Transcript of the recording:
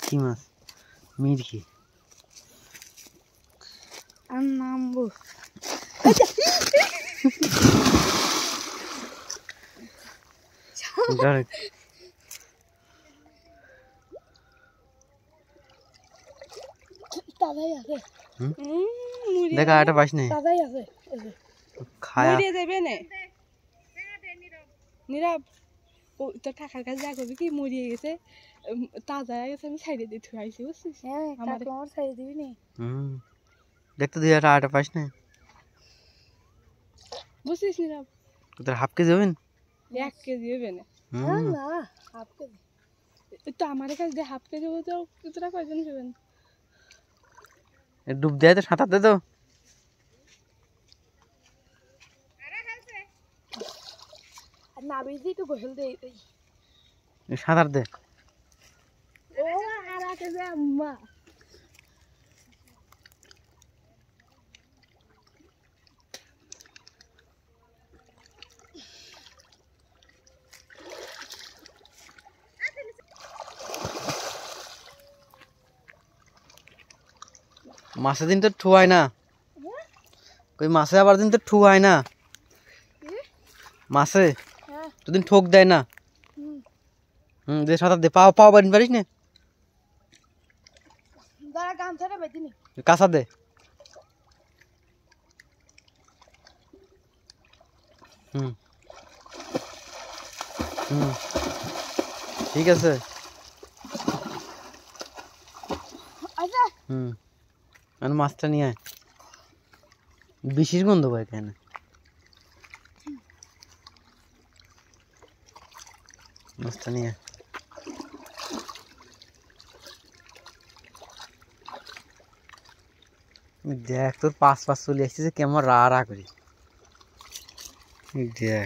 কি মাছ? মিরকি। আর নামবো তাই আছে দেখা এটা পাইস না তাই আছে খায়া মরিয়ে যাবে না নীরব ও তো টাকার কাছে যা করবি কি মরিয়ে গেছে তাজা হয়ে গেছে আমি সাইডে দিয়ে থুয়ে আইছি বুঝছিস হ্যাঁ আমার সাইডে দিবি না দেখতে তুই এটা পাইস না বুঝছিস নীরব তোর হাফ কেজি হবেন 1 কেজি হবে না না হাফ কেজি তো আমার কাছে যে হাফ কেজি হতো তোরা কয়জন খাবেন ডুব দেয় তো সাঁতার দে তো না বেশি তো গোসল দে সাঁতার দে ও আর আগে যে আম্মা মাছের দিন তো ঠুয়ায় না কই মাছে আবার দিন তো ঠুয়ায় না মাছে তোদিন ঠোক দেয় না দে সাঁতার দে পাও পাও বাড়ি পারিস না কাঁচা দে হুম হুম ঠিক আছে হুম আর মাছটা নিয়ে আয় বিশির গন্ধ পায় কেন মাছটা নিয়ে আয় দেখ তোর পাঁচ চলে আসছে কেমন রা করি দেখ